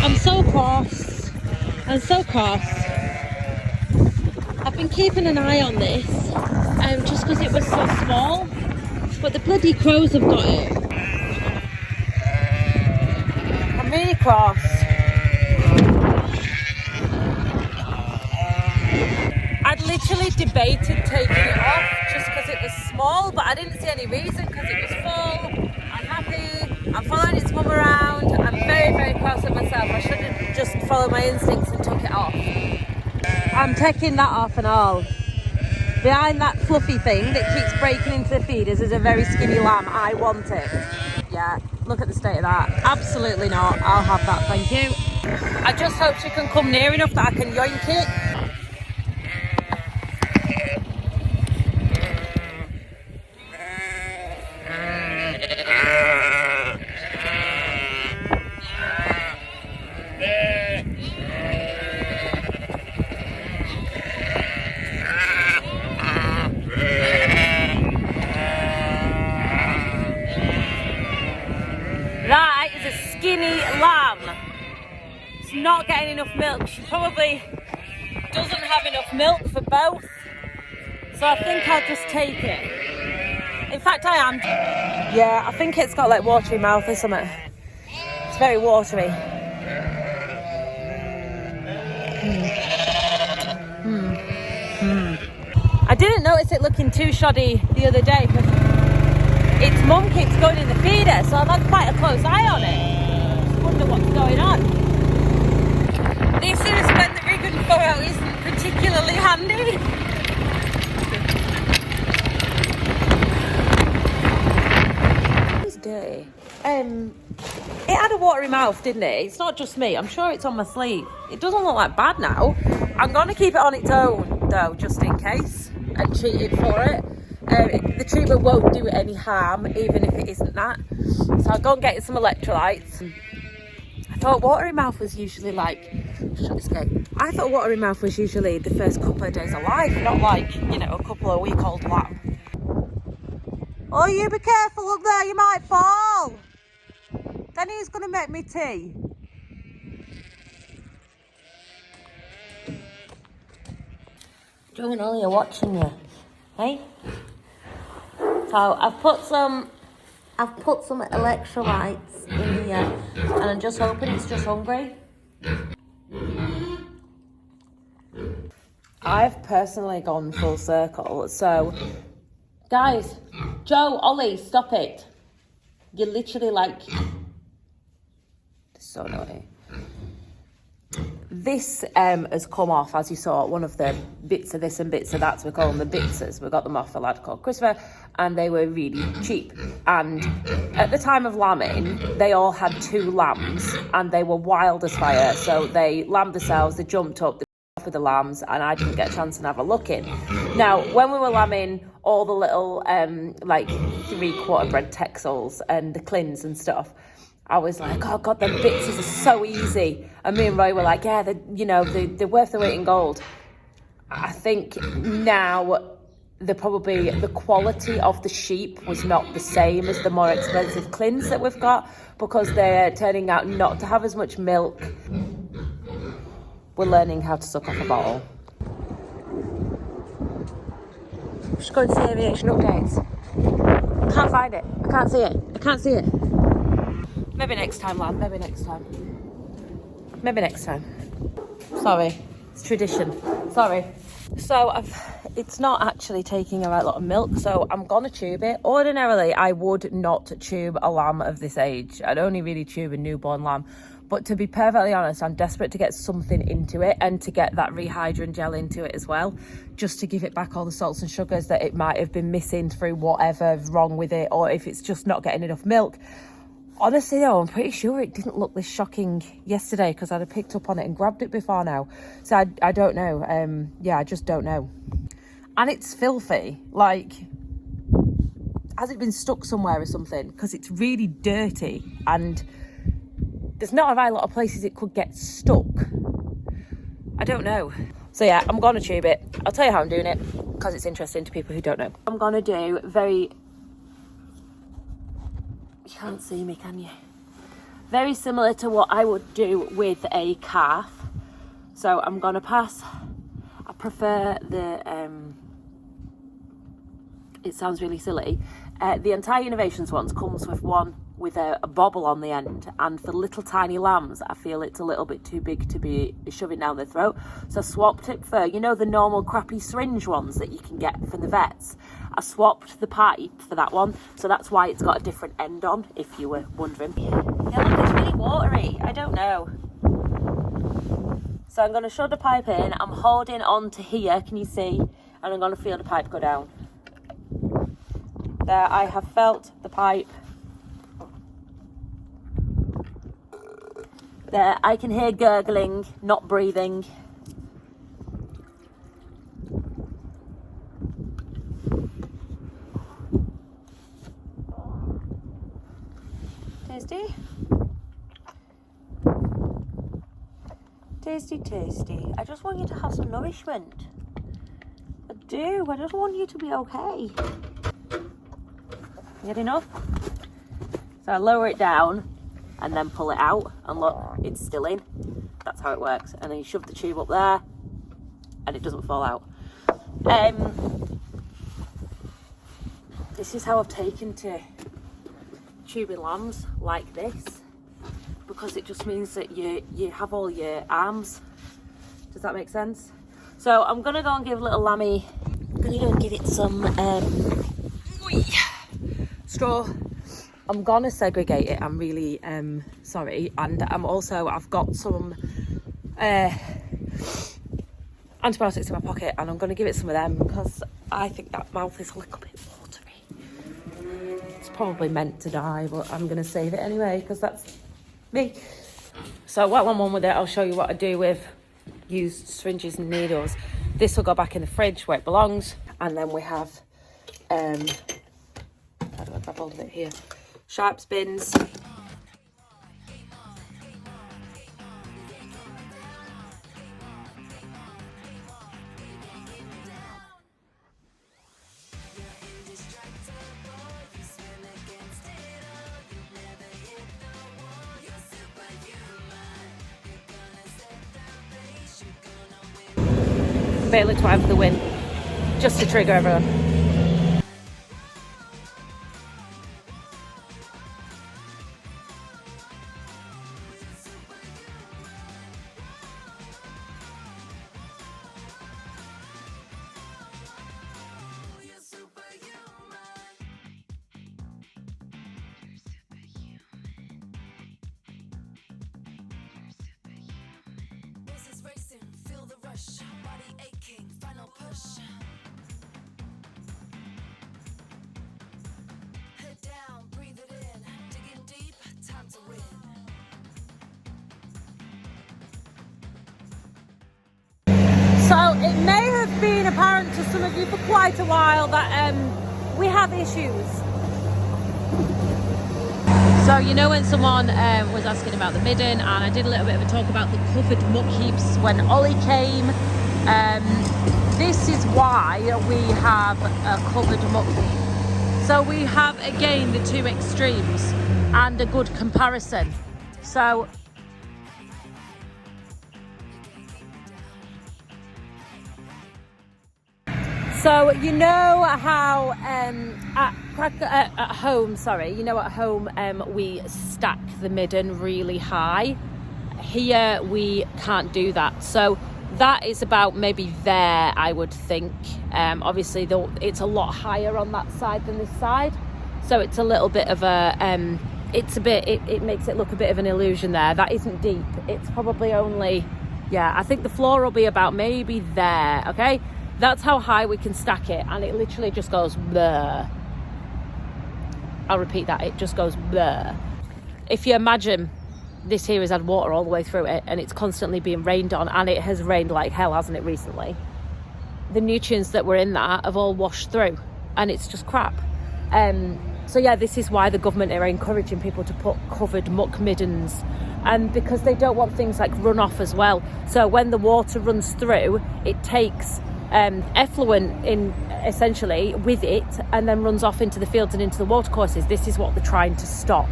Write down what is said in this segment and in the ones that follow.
I'm so cross. I'm so cross. I've been keeping an eye on this, just because it was so small. But the bloody crows have got it. I'm really cross. I'd literally debated taking it off just because it was small, but I didn't see any reason because it was full. I'm happy. I'm following its mum around. I'm very, very cross with myself. I should have just followed my instincts and took it off. I'm taking that off and all. Behind that fluffy thing that keeps breaking into the feeders is a very skinny lamb. I want it. Yeah, look at the state of that. Absolutely not. I'll have that, thank you. I just hope she can come near enough that I can yoink it. That is a skinny lamb. It's not getting enough milk. She probably doesn't have enough milk for both. So I think I'll just take it. In fact, I am. Yeah, I think it's got like watery mouth or something. It's very watery. I didn't notice it looking too shoddy the other day because its mum keeps going in the feeder, so I've had quite a close eye on it. Just wonder what's going on. This is when the rig and furrow isn't particularly handy. It's dirty. It had a watery mouth, didn't it? It's not just me. I'm sure it's on my sleeve. It doesn't look like bad now. I'm going to keep it on its own, though, just in case, and treat it for it. The treatment won't do it any harm, even if it isn't that. So I'll go and get some electrolytes. I thought watery mouth was usually like, I thought watery mouth was usually the first couple of days of life, not like, you know, a couple of week-old lamb. Oh, you be careful up there, you might fall. Then he's going to make me tea. Joe and Ollie are watching you, hey? So I've put some electrolytes in here, and I'm just hoping it's just hungry. I've personally gone full circle. So, guys, Joe, Ollie, stop it! You're literally like so naughty. This has come off, as you saw, one of the bits of this and bits of that, so we call them the bitses. We got them off a lad called Christopher, and they were really cheap. And at the time of lambing, they all had 2 lambs, and they were wild as fire. So they lambed themselves, they jumped up, they off with the lambs, and I didn't get a chance to have a look in. Now, when we were lambing all the little, like 3/4 bred Texels and the Clins and stuff, I was like, oh God, them bitses are so easy. And me and Roy were like, yeah, they're worth their weight in gold. I think now the quality of the sheep was not the same as the more expensive Clins that we've got, because they're turning out not to have as much milk. We're learning how to suck off a bottle. Just go and see aviation updates. Can't find it. I can't see it. I can't see it. Maybe next time, lad. Maybe next time. Maybe next time. Sorry. It's tradition. Sorry. So it's not actually taking a right lot of milk, so I'm going to tube it. Ordinarily, I would not tube a lamb of this age. I'd only really tube a newborn lamb. But to be perfectly honest, I'm desperate to get something into it and to get that rehydrant gel into it as well, just to give it back all the salts and sugars that it might have been missing through whatever's wrong with it, or if it's just not getting enough milk. Honestly though, I'm pretty sure it didn't look this shocking yesterday because I'd have picked up on it and grabbed it before now. So I don't know. Yeah, I just don't know. And it's filthy. Like, has it been stuck somewhere or something? Because it's really dirty and there's not a right lot of places it could get stuck. I don't know. So yeah, I'm going to tube it. I'll tell you how I'm doing it because it's interesting to people who don't know. I'm going to do You can't see me, can you? very similar to what I would do with a calf. So I'm gonna pass. I prefer the, it sounds really silly, the entire Innovations ones comes with one with a bobble on the end, and for little tiny lambs I feel it's a little bit too big to be shoving down their throat, so I swapped it for, you know, the normal crappy syringe ones that you can get from the vets. I swapped the pipe for that one, so that's why it's got a different end on, if you were wondering. Yeah, look, it's really watery. I don't know. So I'm going to shove the pipe in. I'm holding on to here, can you see? And I'm going to feel the pipe go down. There, I have felt the pipe. There, I can hear gurgling, not breathing. Tasty? Tasty, tasty. I just want you to have some nourishment. I do. I just want you to be okay. Good enough? So I lower it down and then pull it out, and look, it's still in. That's how it works. And then you shove the tube up there and it doesn't fall out. This is how I've taken to tubing lambs like this, because it just means that you have all your arms. Does that make sense? So I'm gonna go and give little lammy, I'm gonna go and give it some straw. I'm gonna segregate it, I'm really sorry, and I've got some antibiotics in my pocket, and I'm gonna give it some of them because I think that mouth is a little bit watery. It's probably meant to die, but I'm gonna save it anyway because that's me. So while I'm on with it, I'll show you what I do with used syringes and needles. This will go back in the fridge where it belongs, and then we have how do I grab hold of it here? Sharps bins. Bailey Twine for the win, just to trigger everyone. So it may have been apparent to some of you for quite a while that we have issues. So you know when someone was asking about the midden, and I did a little bit of a talk about the covered muck heaps when Ollie came. This is why we have a covered muck heap. So we have again the two extremes and a good comparison. So you know how at home, you know at home we stack the midden really high. Here we can't do that. So that is about maybe there, I would think. Obviously it's a lot higher on that side than this side. So it's a little bit of a, it makes it look a bit of an illusion there. That isn't deep. It's probably only, I think the floor will be about maybe there, okay? That's how high we can stack it, and it literally just goes blur. I'll repeat that, it just goes blur. If you imagine this here has had water all the way through it and it's constantly being rained on, and it has rained like hell, hasn't it, recently? The nutrients that were in that have all washed through and it's just crap. So yeah, this is why the government are encouraging people to put covered muck middens, and because they don't want things like runoff as well. So when the water runs through, it takes effluent in essentially with it and then runs off into the fields and into the watercourses. This is what they're trying to stop.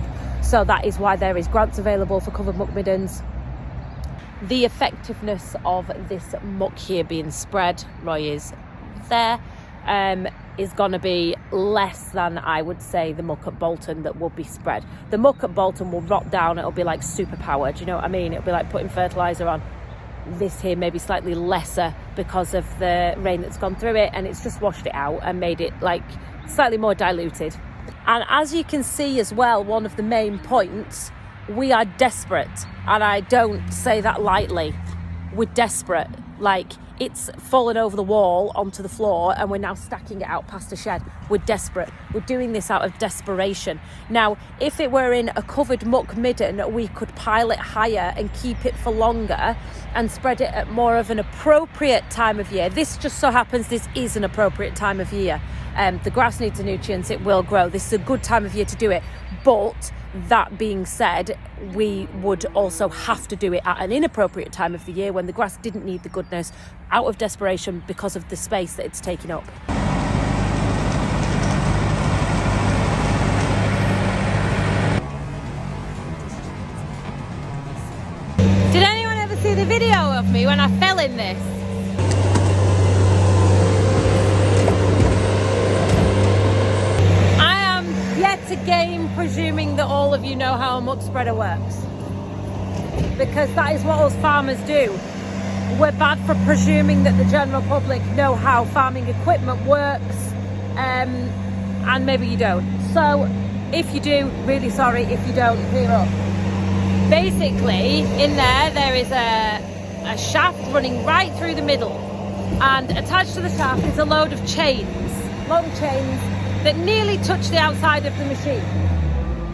So that is why there is grants available for covered muck middens. The effectiveness of this muck here being spread, Roy is there, is going to be less than, I would say, the muck at Bolton that will be spread. The muck at Bolton will rot down. It'll be like superpowered, you know what I mean? It'll be like putting fertiliser on. This here may be slightly lesser because of the rain that's gone through it, and it's just washed it out and made it like slightly more diluted. And as you can see as well, one of the main points, we are desperate, and I don't say that lightly. We're desperate. Like, it's fallen over the wall onto the floor and we're now stacking it out past a shed. We're desperate. We're doing this out of desperation. Now, if it were in a covered muck midden, we could pile it higher and keep it for longer and spread it at more of an appropriate time of year. This just so happens this is an appropriate time of year. The grass needs the nutrients, it will grow. This is a good time of year to do it. But that being said, we would also have to do it at an inappropriate time of the year when the grass didn't need the goodness, out of desperation because of the space that it's taking up. Did anyone ever see the video of me when I fell in this? Again, presuming that all of you know how a muck spreader works, because that is what us farmers do. We're bad for presuming that the general public know how farming equipment works, and maybe you don't. So if you do, really sorry. If you don't, clear up. Basically, in there is a shaft running right through the middle, and attached to the shaft is a load of chains, long chains, that nearly touch the outside of the machine.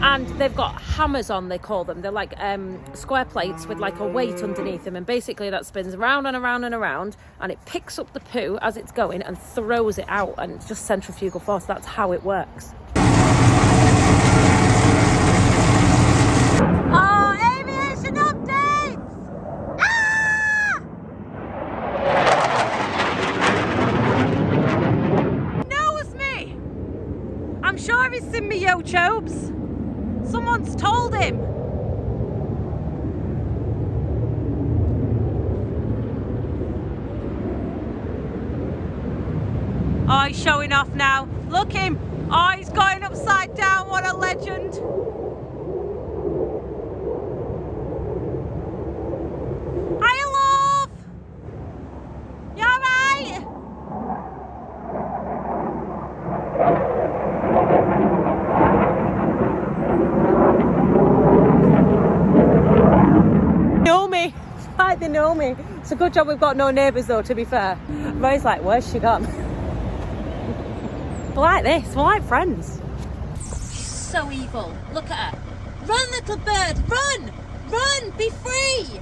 And they've got hammers on, they call them. They're like square plates with like a weight underneath them, and basically that spins around and around and around, and it picks up the poo as it's going and throws it out, and it's just centrifugal force. That's how it works. Oh, aviation updates! Ah! I'm sure he's seen me YouTubes. Someone's told him. Oh, he's showing off now. Look him. Oh, he's going upside down. What a legend. Hiya, love. You all right? They know me. It's a good job we've got no neighbours though, to be fair. Ray's like, where's she gone? We're like this, we're like friends. She's so evil. Look at her. Run, little bird, run! Run, be free!